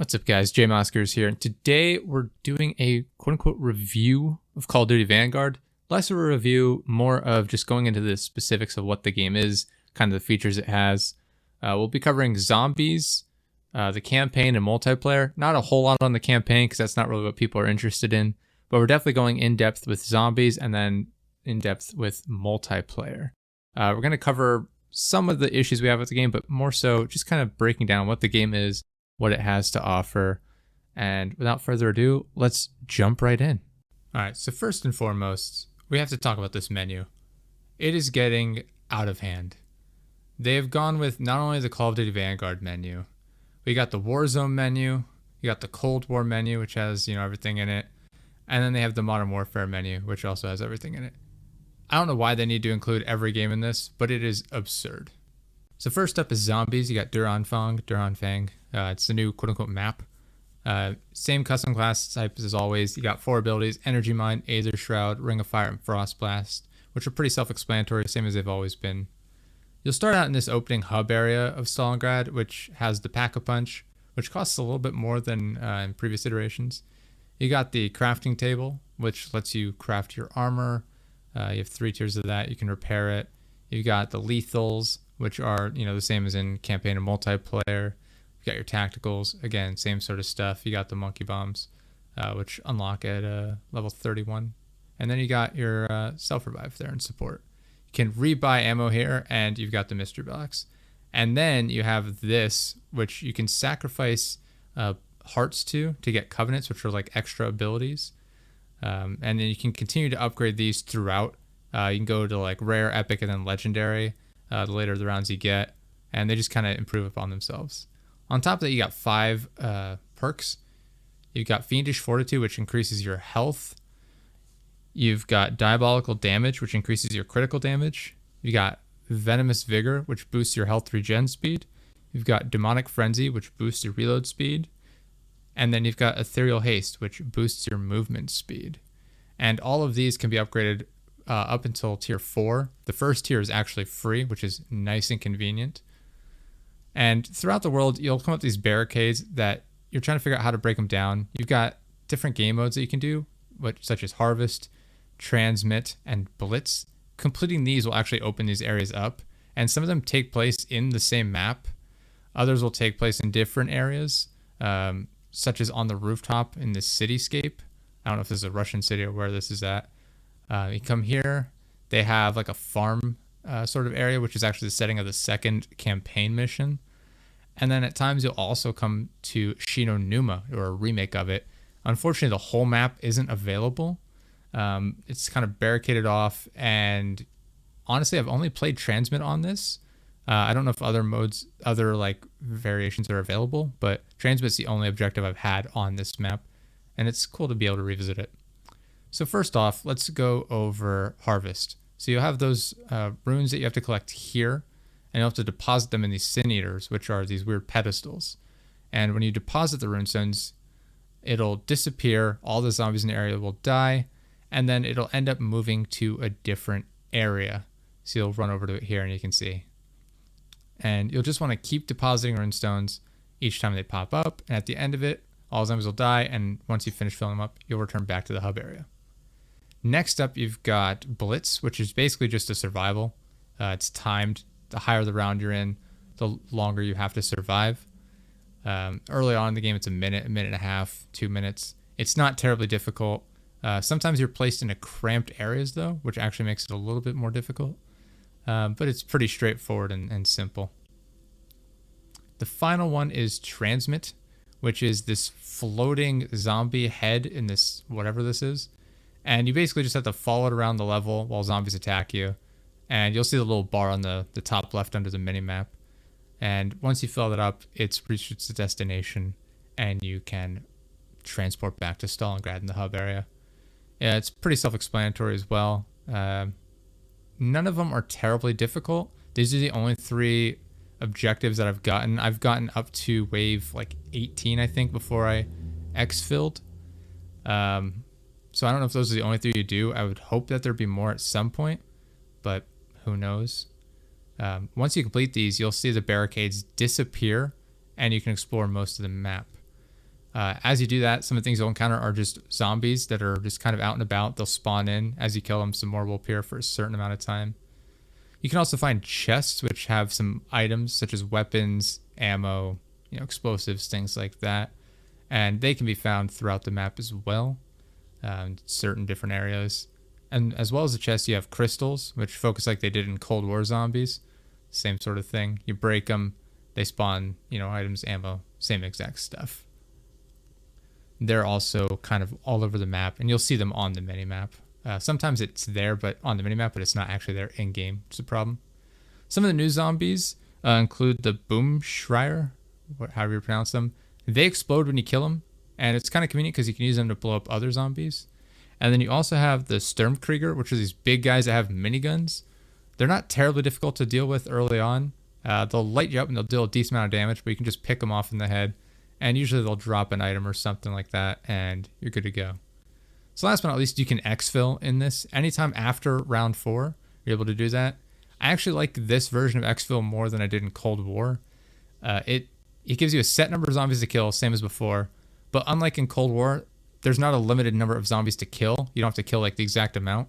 What's up, guys? Jay Moskers here. And today we're doing a quote-unquote review of Call of Duty Vanguard. Less of a review, more of just going into the specifics of what the game is, kind of the features it has. We'll be covering zombies, the campaign, and multiplayer. Not a whole lot on the campaign because that's not really what people are interested in. But we're definitely going in-depth with zombies and then in-depth with multiplayer. We're going to cover some of the issues we have with the game, but more so just kind of breaking down what the game is, what it has to offer. And without further ado, let's jump right in. All right, so first and foremost, we have to talk about this menu. It is getting out of hand. They've gone with not only the Call of Duty Vanguard menu, we got the Warzone menu, you got the Cold War menu, which has, everything in it. And then they have the Modern Warfare menu, which also has everything in it. I don't know why they need to include every game in this, but it is absurd. So first up is zombies. You got Fang. It's the new quote-unquote map. Same custom class types as always. You got 4 abilities: Energy Mine, Aether Shroud, Ring of Fire, and Frost Blast, which are pretty self-explanatory, same as they've always been. You'll start out in this opening hub area of Stalingrad, which has the Pack-a-Punch, which costs a little bit more than in previous iterations. You got the crafting table, which lets you craft your armor. You have 3 tiers of that. You can repair it. You got the lethals, which are, the same as in campaign and multiplayer. You got your tacticals, again, same sort of stuff. You got the monkey bombs, which unlock at level 31. And then you got your self-revive there and support. You can rebuy ammo here, and you've got the mystery box. And then you have this, which you can sacrifice hearts to get covenants, which are like extra abilities. And then you can continue to upgrade these throughout. You can go to like rare, epic, and then legendary. The later the rounds you get, and they just kind of improve upon themselves. On top of that, you got 5 perks. You've got Fiendish Fortitude, which increases your health. You've got Diabolical Damage, which increases your critical damage. You got Venomous Vigor, which boosts your health regen speed. You've got Demonic Frenzy, which boosts your reload speed. And then you've got Ethereal Haste, which boosts your movement speed. And all of these can be upgraded up until tier 4. The first tier is actually free, which is nice and convenient. And throughout the world, you'll come up with these barricades that you're trying to figure out how to break them down. You've got different game modes that you can do, such as Harvest, Transmit, and Blitz. Completing these will actually open these areas up, and some of them take place in the same map. Others will take place in different areas, such as on the rooftop in this cityscape. I don't know if this is a Russian city or where this is at. You come here, they have like a farm sort of area, which is actually the setting of the second campaign mission. And then at times you'll also come to Shinonuma, or a remake of it. Unfortunately, the whole map isn't available. It's kind of barricaded off, and honestly, I've only played Transmit on this. I don't know if other like variations are available, but Transmit's the only objective I've had on this map, and it's cool to be able to revisit it. So first off, let's go over Harvest. So you'll have those runes that you have to collect here, and you'll have to deposit them in these Sin Eaters, which are these weird pedestals. And when you deposit the runestones, it'll disappear, all the zombies in the area will die, and then it'll end up moving to a different area. So you'll run over to it here and you can see. And you'll just want to keep depositing runestones each time they pop up, and at the end of it, all zombies will die, and once you finish filling them up, you'll return back to the hub area. Next up, you've got Blitz, which is basically just a survival. It's timed. The higher the round you're in, the longer you have to survive. Early on in the game, it's a minute and a half, 2 minutes. It's not terribly difficult. Sometimes you're placed in cramped areas, though, which actually makes it a little bit more difficult. But it's pretty straightforward and simple. The final one is Transmit, which is this floating zombie head in this, whatever this is. And you basically just have to follow it around the level while zombies attack you. And you'll see the little bar on the top left under the minimap. And once you fill that up, it's reached its destination, and you can transport back to Stalingrad in the hub area. Yeah, it's pretty self-explanatory as well. None of them are terribly difficult. These are the only 3 objectives that I've gotten. I've gotten up to wave like 18, I think, before I exfilled. So I don't know if those are the only 3 you do. I would hope that there'd be more at some point, but who knows? Once you complete these, you'll see the barricades disappear, and you can explore most of the map. As you do that, some of the things you'll encounter are just zombies that are just kind of out and about. They'll spawn in. As you kill them, some more will appear for a certain amount of time. You can also find chests which have some items such as weapons, ammo, explosives, things like that. And they can be found throughout the map as well, in certain different areas. And as well as the chests, you have crystals, which focus like they did in Cold War zombies. Same sort of thing. You break them, they spawn, items, ammo, same exact stuff. They're also kind of all over the map, and you'll see them on the minimap. Sometimes it's there, but on the minimap, but it's not actually there in-game, which is a problem. Some of the new zombies include the Boomschreier, however you pronounce them. They explode when you kill them, and it's kind of convenient because you can use them to blow up other zombies. And then you also have the Sturmkrieger, which are these big guys that have miniguns. They're not terribly difficult to deal with early on. They'll light you up and they'll deal a decent amount of damage, but you can just pick them off in the head. And usually they'll drop an item or something like that, and you're good to go. So last but not least, you can exfil in this. Anytime after round 4, you're able to do that. I actually like this version of exfil more than I did in Cold War. It gives you a set number of zombies to kill, same as before. But unlike in Cold War, there's not a limited number of zombies to kill. You don't have to kill like the exact amount.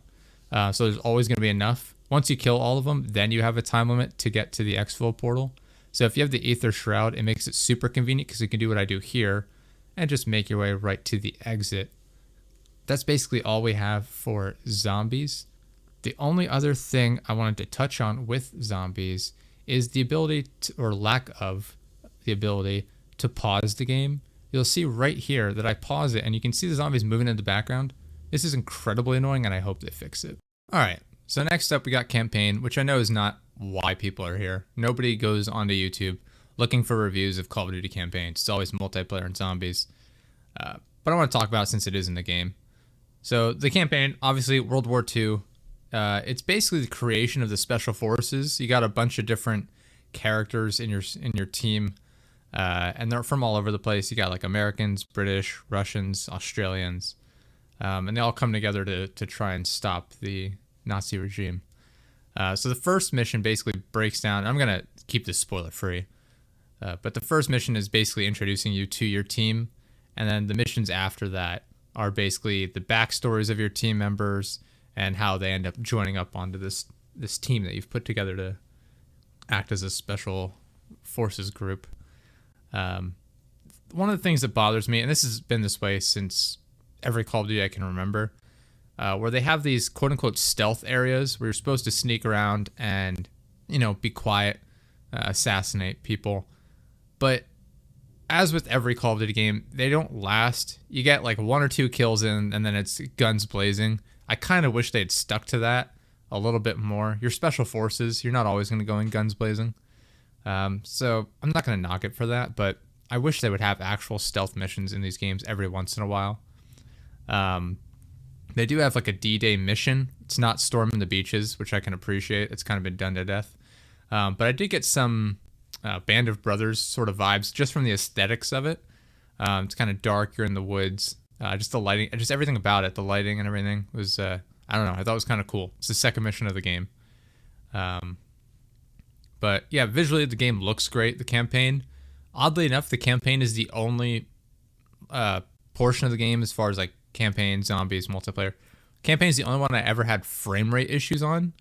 So there's always going to be enough. Once you kill all of them, then you have a time limit to get to the exfil portal. So if you have the Aether Shroud, it makes it super convenient because you can do what I do here and just make your way right to the exit. That's basically all we have for zombies. The only other thing I wanted to touch on with zombies is the ability to, or lack of the ability to pause the game. You'll see right here that I pause it and you can see the zombies moving in the background. This is incredibly annoying and I hope they fix it. All right, so next up we got campaign, which I know is not why people are here. Nobody goes onto YouTube looking for reviews of Call of Duty campaigns. It's always multiplayer and zombies. But I want to talk about it since it is in the game. So the campaign, obviously World War II. It's basically the creation of the special forces. You got a bunch of different characters in your team, and they're from all over the place. You got like Americans, British, Russians, Australians, and they all come together to try and stop the Nazi regime. So the first mission basically breaks down. I'm gonna keep this spoiler free, but the first mission is basically introducing you to your team, and then the missions after that are basically the backstories of your team members and how they end up joining up onto this team that you've put together to act as a special forces group. One of the things that bothers me, and this has been this way since every Call of Duty I can remember, where they have these quote-unquote stealth areas where you're supposed to sneak around and, be quiet, assassinate people. But as with every Call of Duty game, they don't last. You get like 1 or 2 kills in, and then it's guns blazing. I kind of wish they'd stuck to that a little bit more. You're special forces. You're not always going to go in guns blazing. So I'm not going to knock it for that, but I wish they would have actual stealth missions in these games every once in a while. They do have like a D-Day mission. It's not storming the beaches, which I can appreciate. It's kind of been done to death. But I did get some Band of Brothers sort of vibes just from the aesthetics of it. It's kind of dark. You're in the woods. Just the lighting, just everything about it, the lighting and everything was, I don't know, I thought it was kind of cool. It's the second mission of the game. But yeah, visually the game looks great. The campaign, oddly enough, the campaign is the only portion of the game as far as like campaign, zombies, multiplayer. Campaign is the only one I ever had frame rate issues on,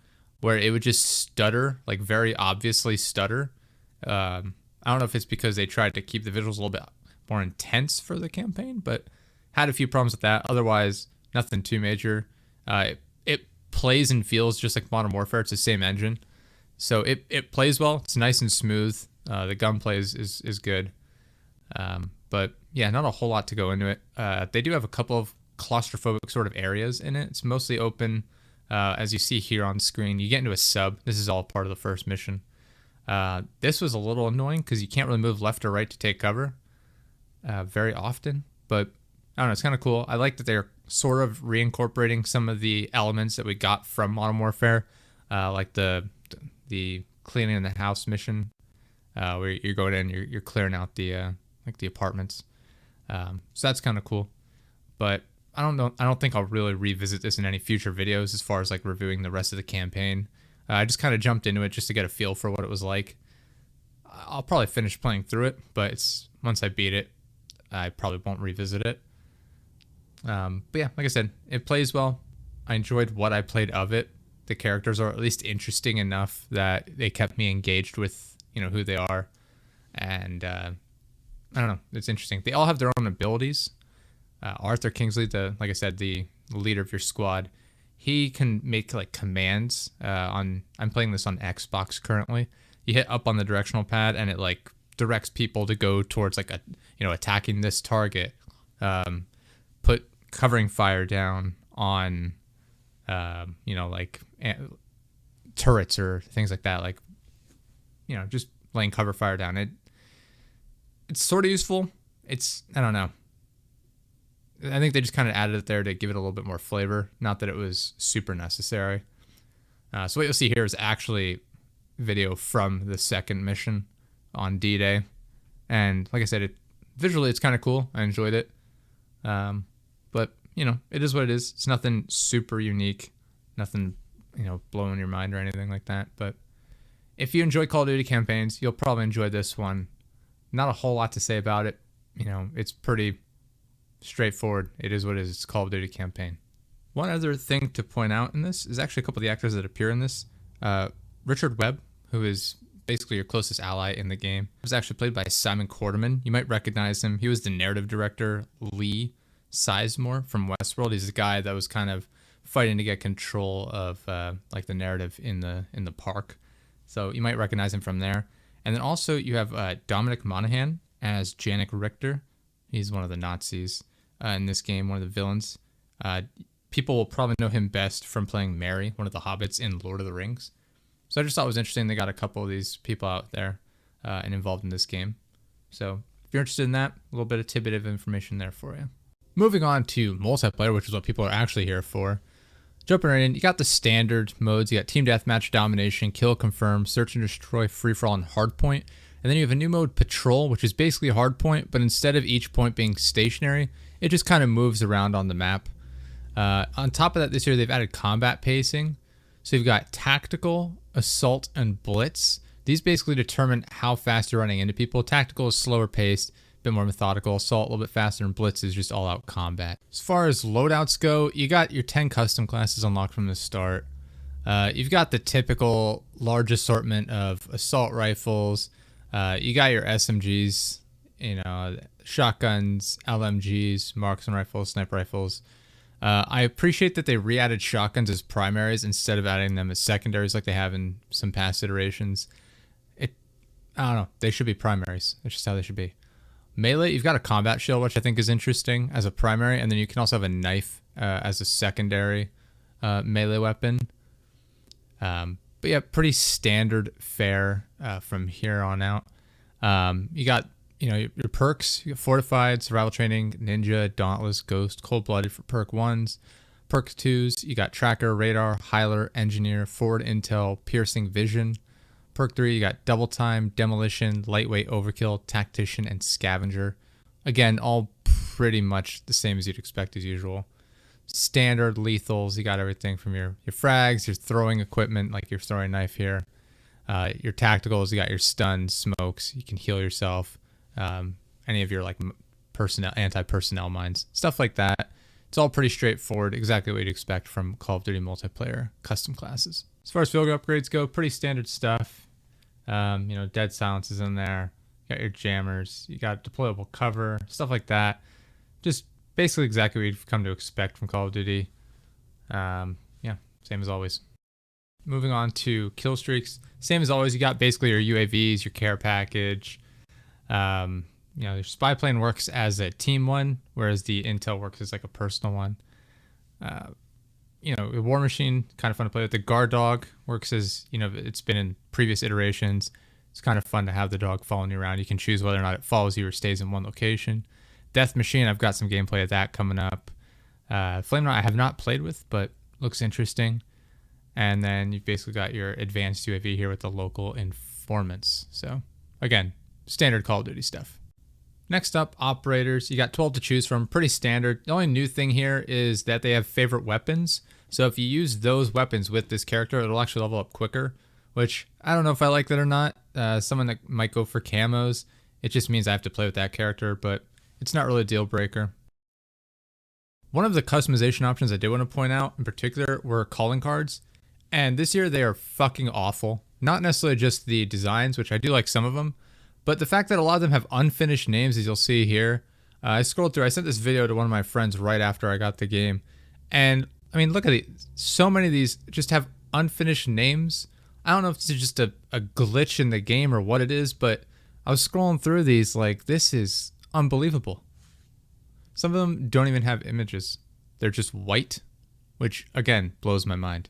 where it would just stutter, like very obviously stutter. I don't know if it's because they tried to keep the visuals a little bit more intense for the campaign, but had a few problems with that. Otherwise, nothing too major. It plays and feels just like Modern Warfare. It's the same engine. So it plays well. It's nice and smooth. The gunplay is good. But yeah, not a whole lot to go into it. They do have a couple of claustrophobic sort of areas in it. It's mostly open. As you see here on screen, you get into a sub. This is all part of the first mission. This was a little annoying because you can't really move left or right to take cover very often. But I don't know, it's kind of cool. I like that they're sort of reincorporating some of the elements that we got from Modern Warfare, like the cleaning in the house mission, where you're going in, you're clearing out the apartments. So that's kind of cool. But I don't know. I don't think I'll really revisit this in any future videos as far as like reviewing the rest of the campaign. I just kind of jumped into it just to get a feel for what it was like. I'll probably finish playing through it, but once I beat it, I probably won't revisit it. But yeah, like I said, it plays well. I enjoyed what I played of it. The characters are at least interesting enough that they kept me engaged with, who they are. And I don't know, it's interesting. They all have their own abilities. Arthur Kingsley, like I said, the leader of your squad, he can make like commands. I'm playing this on Xbox currently. You hit up on the directional pad and it like directs people to go towards like attacking this target. Put covering fire down on like turrets or things like that, like just laying cover fire down. It's sort of useful. I don't know, I think they just kind of added it there to give it a little bit more flavor, not that it was super necessary. So what you'll see here is actually video from the second mission on D-Day, and like I said, visually it's kind of cool. I enjoyed it, but it is what it is. It's nothing super unique, nothing blowing your mind or anything like that. But if you enjoy Call of Duty campaigns, you'll probably enjoy this one. Not a whole lot to say about it. It's pretty straightforward. It is what it is. It's Call of Duty campaign. One other thing to point out in this is actually a couple of the actors that appear in this. Richard Webb, who is basically your closest ally in the game, was actually played by Simon Quarterman. You might recognize him. He was the narrative director, Lee Sizemore from Westworld. He's the guy that was kind of fighting to get control of like the narrative in the park. So you might recognize him from there. And then also you have Dominic Monaghan as Janik Richter. He's one of the Nazis in this game, one of the villains. People will probably know him best from playing Merry, one of the hobbits in Lord of the Rings. So I just thought it was interesting they got a couple of these people out there and involved in this game. So if you're interested in that, a little bit of tidbit of information there for you. Moving on to multiplayer, which is what people are actually here for. Jumping right in, you got the standard modes. You got Team Deathmatch, Domination, Kill Confirm, Search and Destroy, Free For All, and Hardpoint. And then you have a new mode, Patrol, which is basically Hardpoint, but instead of each point being stationary, it just kind of moves around on the map. On top of that, this year they've added combat pacing. So you've got Tactical, Assault, and Blitz. These basically determine how fast you're running into people. Tactical is slower paced, a bit more methodical. Assault a little bit faster, and Blitz is just all out combat. As far as loadouts go, you got your 10 custom classes unlocked from the start. You've got the typical large assortment of assault rifles. You got your SMGs, shotguns, LMGs, marksman rifles, sniper rifles. I appreciate that they re-added shotguns as primaries instead of adding them as secondaries like they have in some past iterations. I don't know. They should be primaries. That's just how they should be. Melee, you've got a combat shield, which I think is interesting as a primary, and then you can also have a knife as a secondary melee weapon. But yeah, pretty standard fare from here on out. You got your perks. You got Fortified, Survival Training, Ninja, Dauntless, Ghost, Cold-Blooded for perk 1s. Perk 2s, you got Tracker, Radar, Heiler, Engineer, Forward Intel, Piercing Vision. Perk 3, you got Double Time, Demolition, Lightweight Overkill, Tactician, and Scavenger. Again, all pretty much the same as you'd expect as usual. Standard lethals, you got everything from your frags, your throwing equipment, like your throwing knife here. Your tacticals, you got your stun, smokes, you can heal yourself. Any of your like anti-personnel mines, stuff like that. It's all pretty straightforward, exactly what you'd expect from Call of Duty multiplayer custom classes. As far as field upgrades go, pretty standard stuff. Dead silence is in there. You got your jammers, you got deployable cover, stuff like that. Just basically exactly what you've come to expect from Call of Duty. Same as always. Moving on to kill streaks. Same as always, you got basically your UAVs, your care package. Your spy plane works as a team one, whereas the intel works as like a personal one. War Machine, kind of fun to play with. The guard dog works as, it's been in previous iterations. It's kind of fun to have the dog following you around. You can choose whether or not it follows you or stays in one location. Death Machine, I've got some gameplay of that coming up. Flame Knight I have not played with, but looks interesting. And then you've basically got your advanced UAV here with the local informants. So again, standard Call of Duty stuff. Next up, operators. You got 12 to choose from, pretty standard. The only new thing here is that they have favorite weapons. So if you use those weapons with this character, it'll actually level up quicker, which I don't know if I like that or not. Someone that might go for camos, it just means I have to play with that character, but it's not really a deal breaker. One of the customization options I did want to point out in particular were calling cards. And this year they are fucking awful. Not necessarily just the designs, which I do like some of them, but the fact that a lot of them have unfinished names, as you'll see here. I scrolled through, I sent this video to one of my friends right after I got the game. And I mean, look at it. So many of these just have unfinished names. I don't know if it's just a glitch in the game or what it is, but I was scrolling through these like, this is unbelievable. Some of them don't even have images. They're just white, which again blows my mind.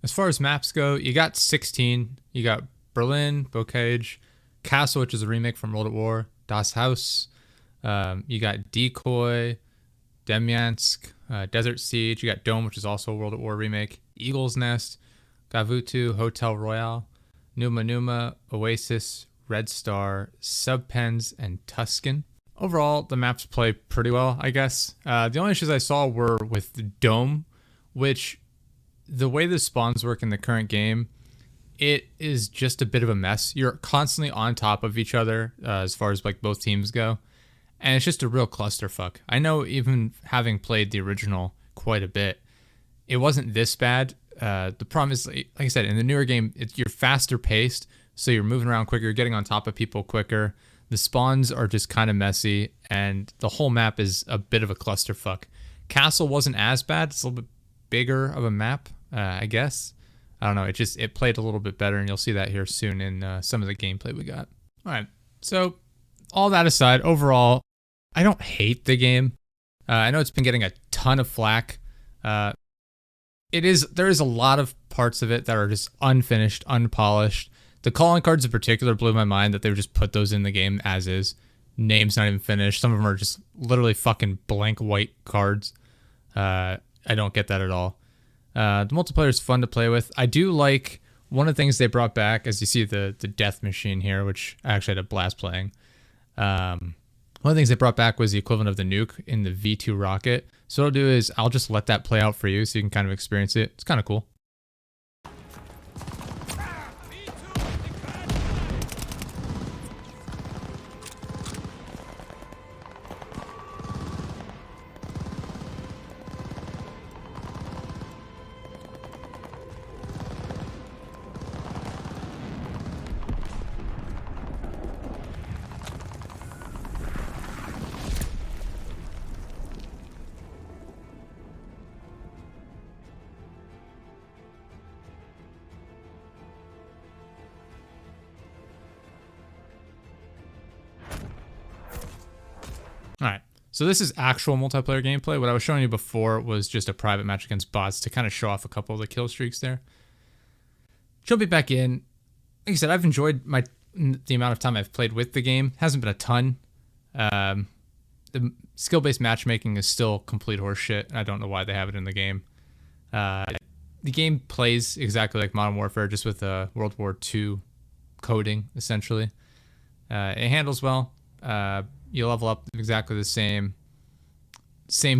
As far as maps go, you got 16. You got Berlin, Bocage, Castle, which is a remake from World at War, Das Haus. You got Decoy, Demyansk, Desert Siege. You got Dome, which is also a World at War remake. Eagle's Nest, Gavutu, Hotel Royale, Numa Numa, Oasis, Red Star, Subpens, and Tuscan. Overall, the maps play pretty well, I guess. The only issues I saw were with Dome, which the way the spawns work in the current game, it is just a bit of a mess. You're constantly on top of each other as far as like both teams go. And it's just a real clusterfuck. I know even having played the original quite a bit, it wasn't this bad. The problem is, like I said, in the newer game, you're faster paced, so you're moving around quicker, you're getting on top of people quicker. The spawns are just kind of messy, and the whole map is a bit of a clusterfuck. Castle wasn't as bad. It's a little bit bigger of a map, I guess. I don't know. It played a little bit better, and you'll see that here soon in some of the gameplay we got. All right. So all that aside, overall, I don't hate the game. I know it's been getting a ton of flack. There is a lot of parts of it that are just unfinished, unpolished. The calling cards in particular blew my mind that they would just put those in the game as is. Names not even finished. Some of them are just literally fucking blank white cards. I don't get that at all. The multiplayer is fun to play with. I do like one of the things they brought back, as you see the death machine here, which I actually had a blast playing. One of the things they brought back was the equivalent of the nuke in the V2 rocket. So what I'll do is I'll just let that play out for you so you can kind of experience it. It's kind of cool. All right, so this is actual multiplayer gameplay. What I was showing you before was just a private match against bots to kind of show off a couple of the kill streaks there. Jumping back in, like I said, I've enjoyed the amount of time I've played with the game. Hasn't been a ton. The skill-based matchmaking is still complete horseshit. I don't know why they have it in the game. The game plays exactly like Modern Warfare, just with World War II coding, essentially. It handles well. You level up exactly the same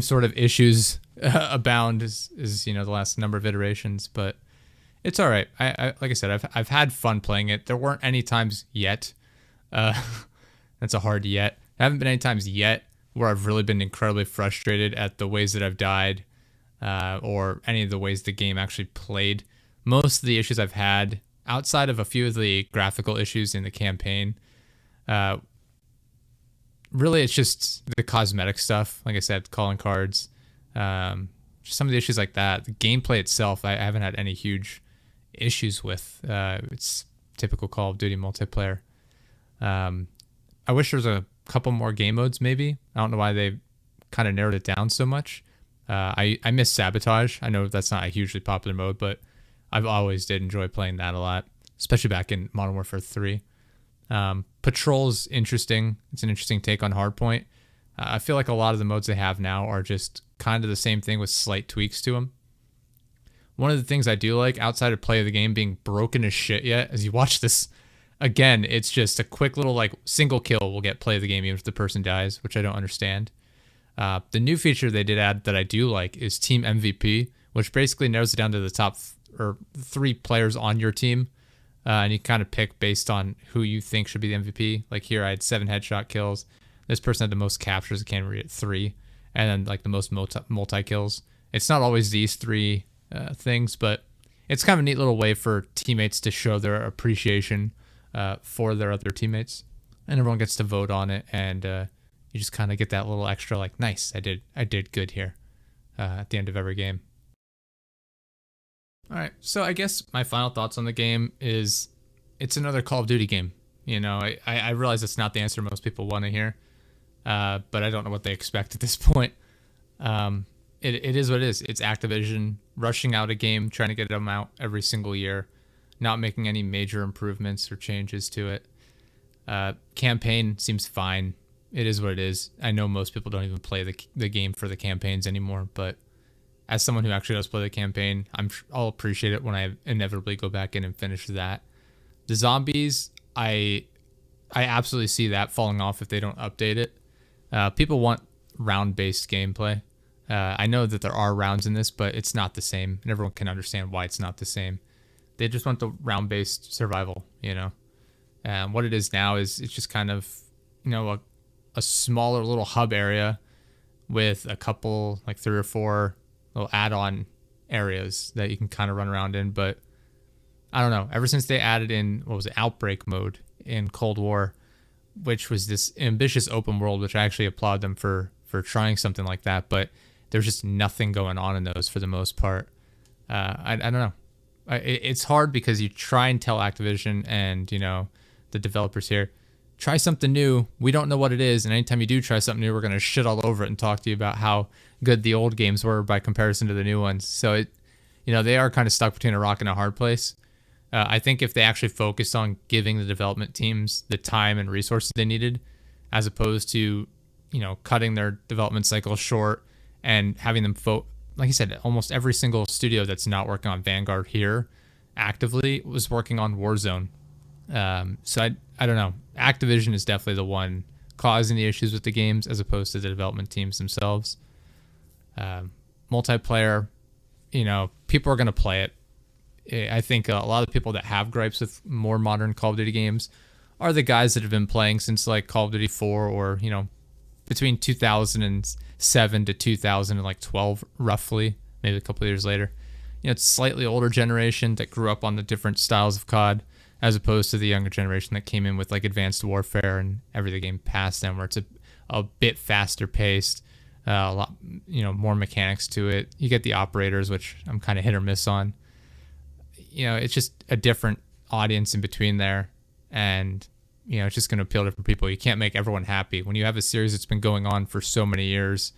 sort of issues abound as the last number of iterations, but it's all right. I like I said, I've had fun playing it. There weren't any times yet. That's a hard yet. There haven't been any times yet where I've really been incredibly frustrated at the ways that I've died, or any of the ways the game actually played. Most of the issues I've had, outside of a few of the graphical issues in the campaign, really, it's just the cosmetic stuff. Like I said, calling cards, just some of the issues like that. The gameplay itself, I haven't had any huge issues with. It's typical Call of Duty multiplayer. I wish there was a couple more game modes, maybe. I don't know why they kind of narrowed it down so much. I miss Sabotage. I know that's not a hugely popular mode, but I've always did enjoy playing that a lot, especially back in Modern Warfare 3. Patrol's interesting. It's an interesting take on Hardpoint. I feel like a lot of the modes they have now are just kind of the same thing with slight tweaks to them. One of the things I do like, outside of play of the game being broken as shit yet, as you watch this, again, it's just a quick little like single kill will get play of the game even if the person dies, which I don't understand. The new feature they did add that I do like is Team MVP, which basically narrows it down to the top or 3 players on your team. and you kind of pick based on who you think should be the MVP. Like here, I had 7 headshot kills. This person had the most captures. I can't read it, 3, and then like the most multi kills. It's not always these 3 things, but it's kind of a neat little way for teammates to show their appreciation for their other teammates, and everyone gets to vote on it, and you just kind of get that little extra like, nice, I did good here at the end of every game. All right, so I guess my final thoughts on the game is it's another Call of Duty game. You know, I realize it's not the answer most people want to hear, but I don't know what they expect at this point. It is what it is. It's Activision rushing out a game, trying to get them out every single year, not making any major improvements or changes to it. Campaign seems fine. It is what it is. I know most people don't even play the game for the campaigns anymore, but as someone who actually does play the campaign, I'll appreciate it when I inevitably go back in and finish that. The zombies, I absolutely see that falling off if they don't update it. People want round-based gameplay. I know that there are rounds in this, but it's not the same, and everyone can understand why it's not the same. They just want the round-based survival, you know. What it is now is it's just kind of, you know, a smaller little hub area with a couple, like 3 or 4 little add-on areas that you can kind of run around in. But I don't know, ever since they added in, what was it, outbreak mode in Cold War, which was this ambitious open world, which I actually applaud them for trying something like that, but there's just nothing going on in those for the most part. I don't know. It's hard because you try and tell Activision and, you know, the developers here, try something new. We don't know what it is, and anytime you do try something new, we're going to shit all over it and talk to you about how good the old games were by comparison to the new ones. So, you know, they are kind of stuck between a rock and a hard place. I think if they actually focused on giving the development teams the time and resources they needed, as opposed to, you know, cutting their development cycle short and having them like I said, almost every single studio that's not working on Vanguard here actively was working on Warzone. So I don't know. Activision is definitely the one causing the issues with the games as opposed to the development teams themselves. Multiplayer, you know, people are going to play it. I think a lot of people that have gripes with more modern Call of Duty games are the guys that have been playing since like Call of Duty 4 or, you know, between 2007 to 2012, roughly, maybe a couple of years later. You know, it's slightly older generation that grew up on the different styles of COD, as opposed to the younger generation that came in with like Advanced Warfare and every other game past them, where it's a bit faster paced, a lot, you know, more mechanics to it. You get the operators, which I'm kind of hit or miss on. You know, it's just a different audience in between there, and you know, it's just going to appeal to different people. You can't make everyone happy. When you have a series that's been going on for so many years,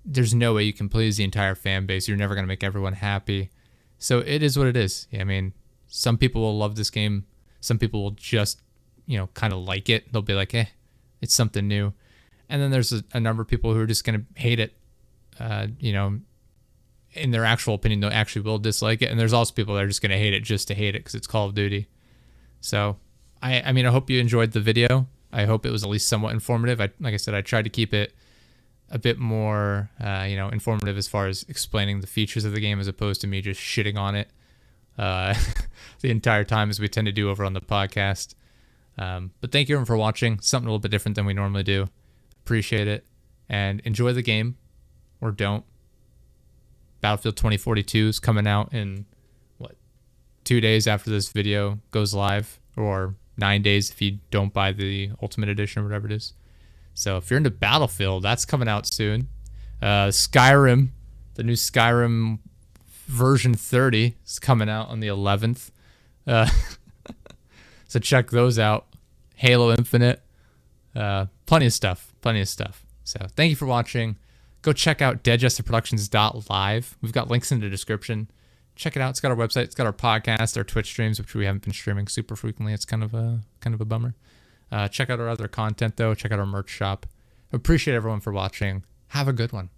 there's no way you can please the entire fan base. You're never going to make everyone happy. So it is what it is. I mean, some people will love this game. Some people will just, you know, kind of like it. They'll be like, it's something new. And then there's a number of people who are just going to hate it. You know, in their actual opinion, they actually will dislike it. And there's also people that are just going to hate it just to hate it because it's Call of Duty. So, I mean, I hope you enjoyed the video. I hope it was at least somewhat informative. Like I said, I tried to keep it a bit more, you know, informative as far as explaining the features of the game as opposed to me just shitting on it the entire time, as we tend to do over on the podcast. But thank you everyone for watching. Something a little bit different than we normally do. Appreciate it. And enjoy the game, or don't. Battlefield 2042 is coming out in, 2 days after this video goes live, or 9 days if you don't buy the Ultimate Edition or whatever it is. So if you're into Battlefield, that's coming out soon. Skyrim, the new Skyrim version 30 is coming out on the 11th. So check those out. Halo Infinite. Plenty of stuff. So thank you for watching. Go check out deadjesterproductions.live. We've got links in the description. Check it out. It's got our website. It's got our podcast, our Twitch streams, which we haven't been streaming super frequently. It's kind of a bummer. Check out our other content, though. Check out our merch shop. Appreciate everyone for watching. Have a good one.